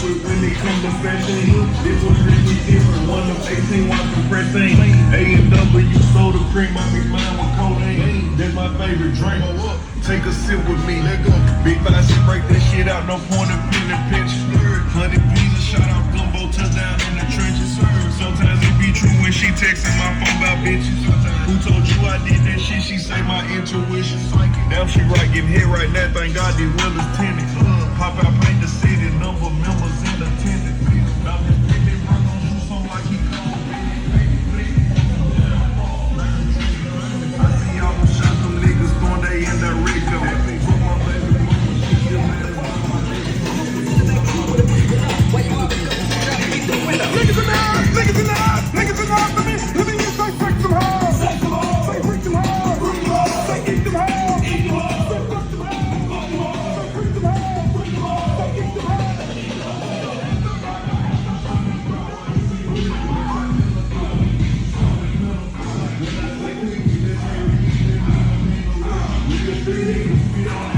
with when it comes to fashion. This was really different. One of 18 watching pressing. A&W soda cream, I mix mine with codeine. That's my favorite drink. Take a sip with me. Let go. Big 5 shit, break that shit out. No point of pinning pinch. 100 pieces, shout out gumbo, touchdown in the trenches. Sometimes it be true when she texting my phone about bitches. Who told you I did that shit? She say my intuition. Damn, she right, give head right now. Thank God these wheelers tinted. Pop out, paint the city, number members in attendance. I'm just picking run on you, something like he cold. I see y'all gon' shot some niggas throwing they in that Rico. Niggas in the house, niggas in the house, niggas in the house. Let me get some freak some hoes. Say freak some hoes. Say eat them hoes. Say fuck them hoes. Say freak them hoes. Say eat them hoes. We